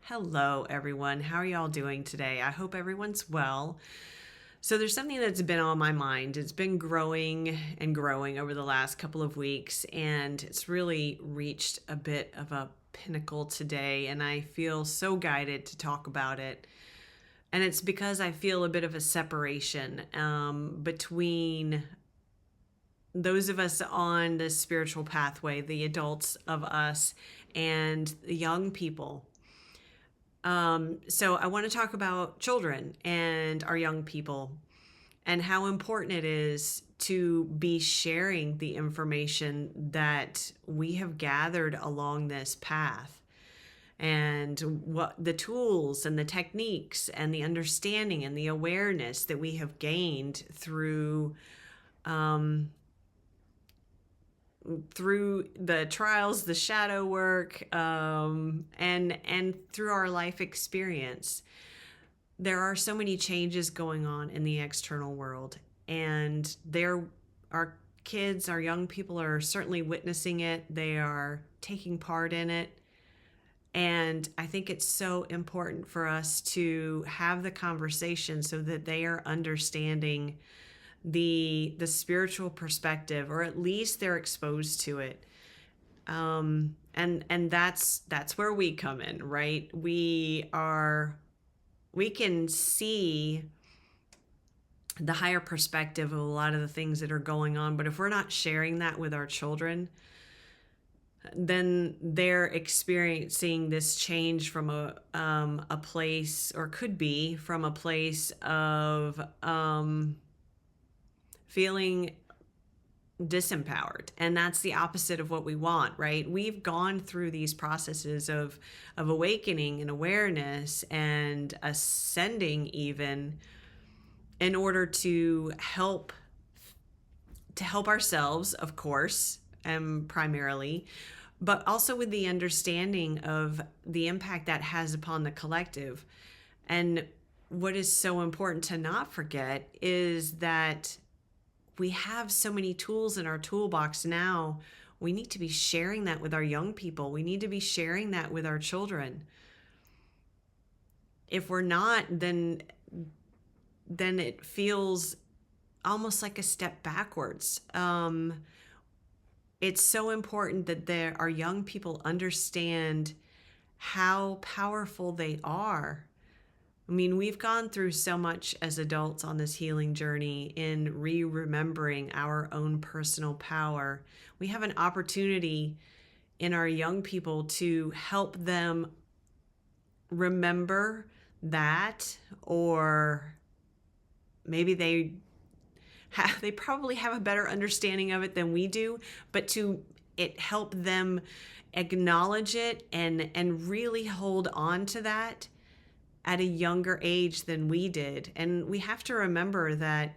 Hello, everyone. How are y'all doing today? I hope everyone's well. So, there's something that's been on my mind. It's been growing and growing over the last couple of weeks, and it's really reached a bit of a pinnacle today. And I feel so guided to talk about it. And it's because I feel a bit of a separation between those of us on the spiritual pathway, the adults of us, and the young people. So I want to talk about children and our young people and how important it is to be sharing the information that we have gathered along this path and what the tools and the techniques and the understanding and the awareness that we have gained um, through the trials, the shadow work, and through our life experience. There are so many changes going on in the external world, and our kids, our young people are certainly witnessing it. They are taking part in it. And I think it's so important for us to have the conversation so that they are understanding the spiritual perspective, or at least they're exposed to it. And that's where we come in, right? We can see the higher perspective of a lot of the things that are going on, but if we're not sharing that with our children, then they're experiencing this change from a place, or could be from a place of feeling disempowered, and that's the opposite of what we want, right? We've gone through these processes of awakening and awareness and ascending, even in order to help ourselves, of course, and primarily, but also with the understanding of the impact that has upon the collective. And what is so important to not forget is that we have so many tools in our toolbox now. We need to be sharing that with our young people. We need to be sharing that with our children. If we're not, then it feels almost like a step backwards. It's so important that our young people understand how powerful they are. I mean, we've gone through so much as adults on this healing journey in remembering our own personal power. We have an opportunity in our young people to help them remember that, or maybe they probably have a better understanding of it than we do, but to help them acknowledge it and really hold on to that at a younger age than we did. And we have to remember that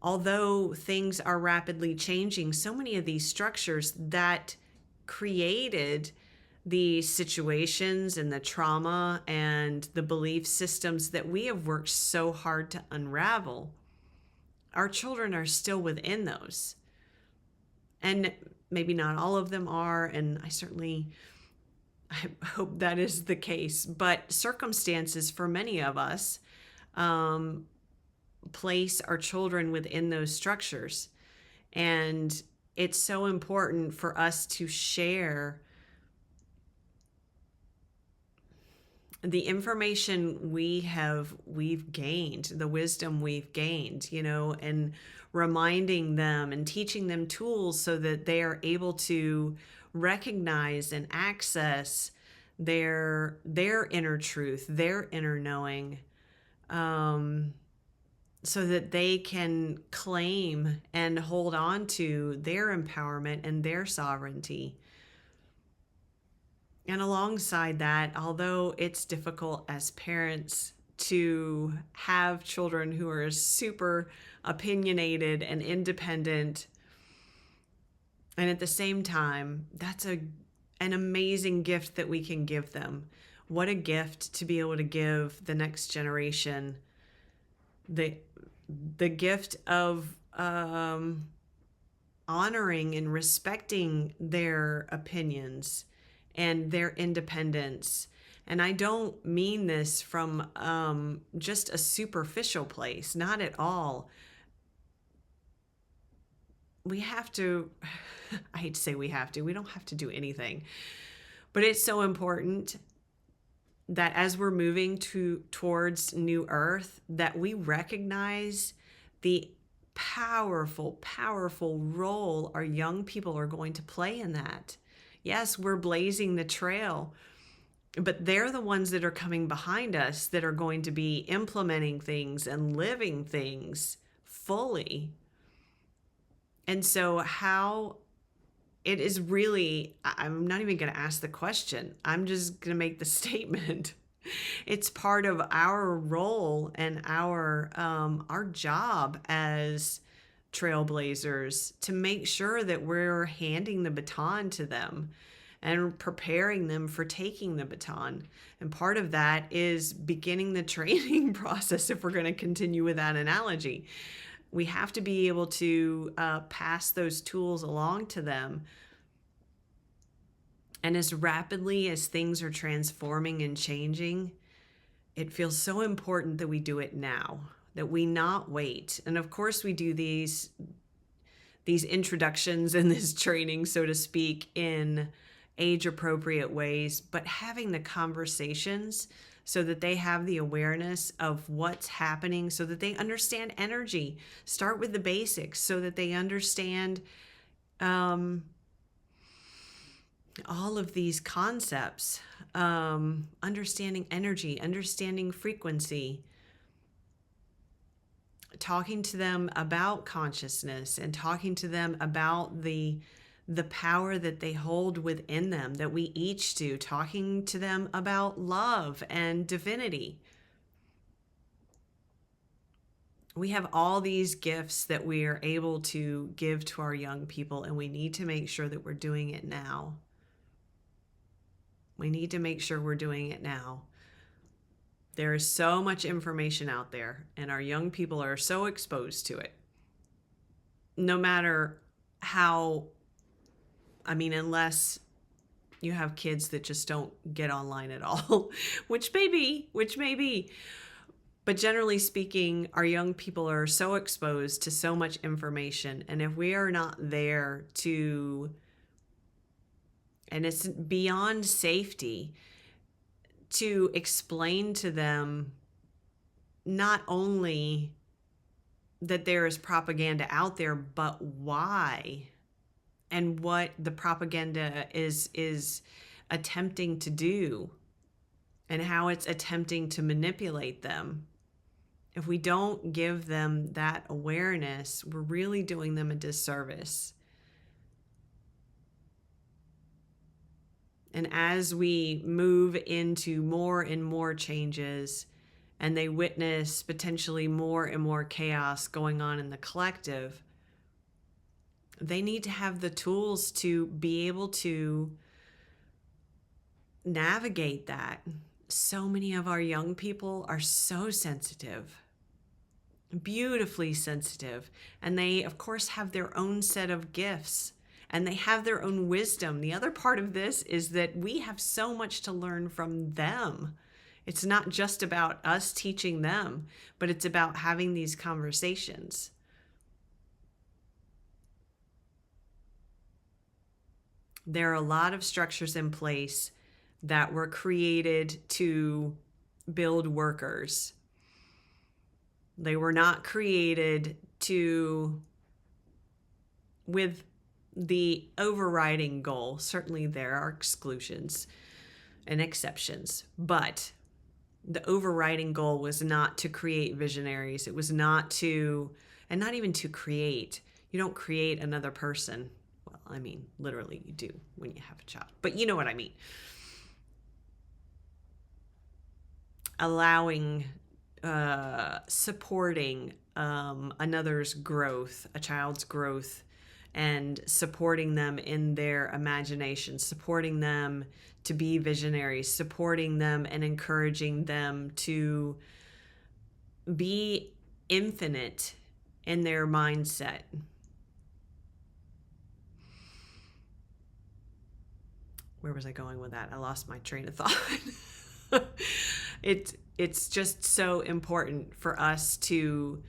although things are rapidly changing, so many of these structures that created the situations and the trauma and the belief systems that we have worked so hard to unravel, our children are still within those. And maybe not all of them are, and I hope that is the case, but circumstances for many of us place our children within those structures. And it's so important for us to share the information we've gained, the wisdom we've gained, and reminding them and teaching them tools so that they are able to recognize and access their inner truth, their inner knowing, so that they can claim and hold on to their empowerment and their sovereignty. And alongside that, although it's difficult as parents to have children who are super opinionated and independent, and at the same time, that's an amazing gift that we can give them. What a gift to be able to give the next generation the gift of honoring and respecting their opinions and their independence, And I don't mean this from just a superficial place, not at all. We have to, I hate to say we have to, we don't have to do anything, but it's so important that as we're moving towards new earth, that we recognize the powerful role our young people are going to play in that. Yes, we're blazing the trail, but they're the ones that are coming behind us that are going to be implementing things and living things fully. And so how it is really, I'm not even going to ask the question. I'm just going to make the statement. It's part of our role and our job as trailblazers to make sure that we're handing the baton to them and preparing them for taking the baton. And part of that is beginning the training process, if we're going to continue with that analogy. We have to be able to pass those tools along to them. And as rapidly as things are transforming and changing, it feels so important that we do it now, that we not wait. And of course, we do these introductions and this training, so to speak, in age appropriate ways, but having the conversations so that they have the awareness of what's happening, so that they understand energy. Start with the basics so that they understand all of these concepts, understanding energy, understanding frequency, talking to them about consciousness and talking to them about the power that they hold within them, that we each do, talking to them about love and divinity. We have all these gifts that we are able to give to our young people, and we need to make sure that we're doing it now. We need to make sure we're doing it now. There is so much information out there, and our young people are so exposed to it. No matter how, unless you have kids that just don't get online at all, which may be. But generally speaking, our young people are so exposed to so much information. And if we are not there to, and it's beyond safety, to explain to them not only that there is propaganda out there, but why and what the propaganda is attempting to do and how it's attempting to manipulate them. If we don't give them that awareness, we're really doing them a disservice. And as we move into more and more changes, and they witness potentially more and more chaos going on in the collective, they need to have the tools to be able to navigate that. So many of our young people are so sensitive, beautifully sensitive, and they, of course, have their own set of gifts. And they have their own wisdom. The other part of this is that we have so much to learn from them. It's not just about us teaching them, but it's about having these conversations. There are a lot of structures in place that were created to build workers. They were not created with the overriding goal. Certainly there are exclusions and exceptions, but the overriding goal was not to create visionaries. It was not to, and not even to create. You don't create another person. Well, literally you do when you have a child, but you know what I mean. Allowing, supporting another's growth, a child's growth, and supporting them in their imagination, supporting them to be visionaries, supporting them and encouraging them to be infinite in their mindset. Where was I going with that? I lost my train of thought. It's just so important for us to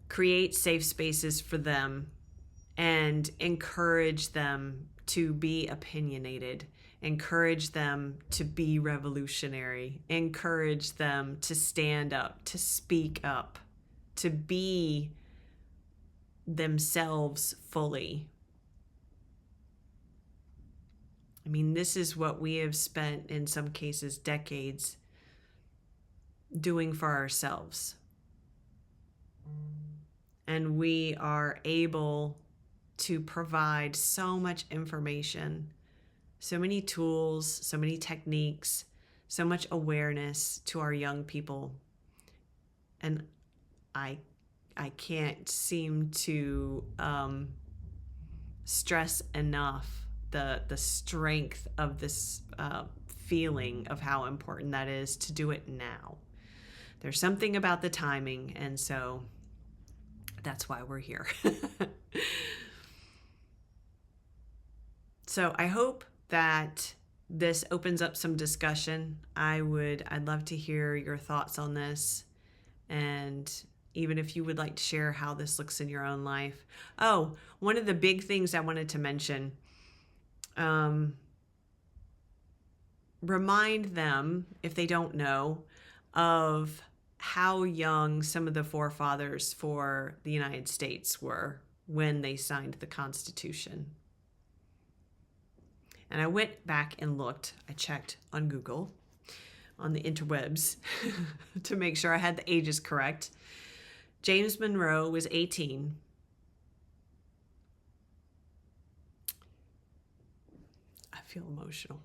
create safe spaces for them and encourage them to be opinionated, encourage them to be revolutionary, encourage them to stand up, to speak up, to be themselves fully. I mean, this is what we have spent, in some cases, decades doing for ourselves. And we are able to provide so much information, so many tools, so many techniques, so much awareness to our young people. And I can't seem to stress enough the strength of this feeling of how important that is to do it now. There's something about the timing, and so that's why we're here. So I hope that this opens up some discussion. I'd love to hear your thoughts on this, and even if you would like to share how this looks in your own life. Oh, one of the big things I wanted to mention, remind them, if they don't know, of how young some of the forefathers for the United States were when they signed the Constitution. And I went back and looked. I checked on Google, on the interwebs, to make sure I had the ages correct. James Monroe was 18. I feel emotional.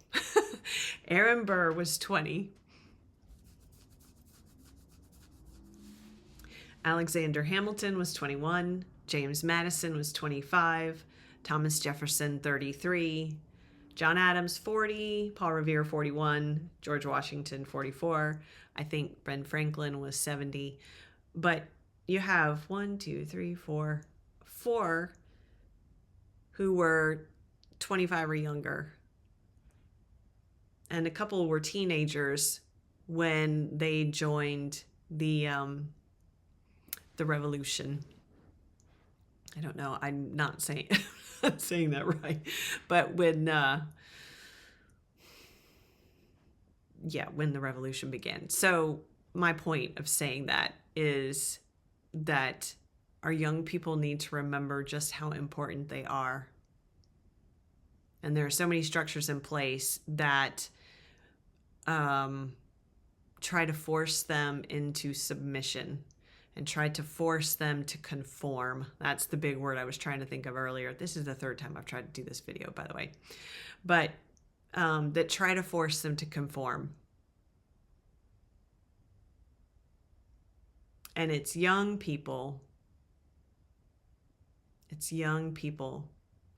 Aaron Burr was 20. Alexander Hamilton was 21. James Madison was 25. Thomas Jefferson, 33. John Adams, 40. Paul Revere, 41. George Washington, 44. I think Ben Franklin was 70. But you have 4 who were 25 or younger. And a couple were teenagers when they joined the revolution. I don't know. I'm not saying not saying that right, but when the revolution began. So my point of saying that is that our young people need to remember just how important they are. And there are so many structures in place that try to force them into submission and try to force them to conform. That's the big word I was trying to think of earlier. This is the third time I've tried to do this video, by the way. But that try to force them to conform. And it's young people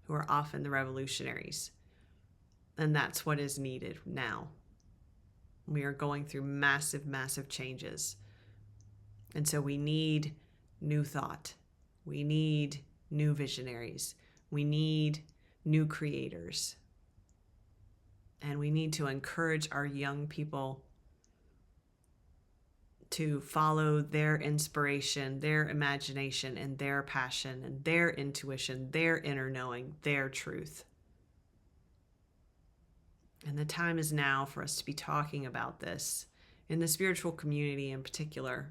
who are often the revolutionaries. And that's what is needed now. We are going through massive, massive changes. And so we need new thought. We need new visionaries. We need new creators. And we need to encourage our young people to follow their inspiration, their imagination, and their passion, and their intuition, their inner knowing, their truth. And the time is now for us to be talking about this in the spiritual community in particular.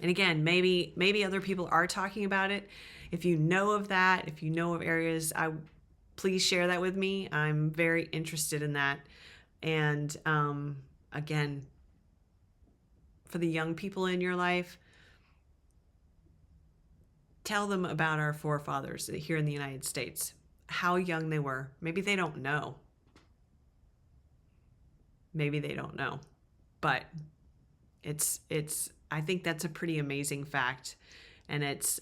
And again, maybe other people are talking about it. If you know of that, if you know of areas, please share that with me. I'm very interested in that. And again, for the young people in your life, tell them about our forefathers here in the United States, how young they were. Maybe they don't know. But I think that's a pretty amazing fact, and it's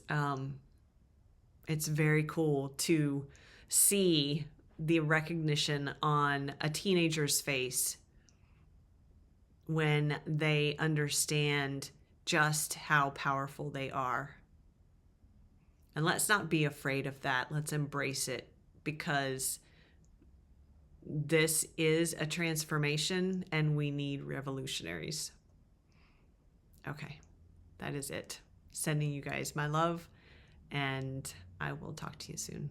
very cool to see the recognition on a teenager's face when they understand just how powerful they are. And let's not be afraid of that. Let's embrace it, because this is a transformation and we need revolutionaries. Okay, that is it. Sending you guys my love, and I will talk to you soon.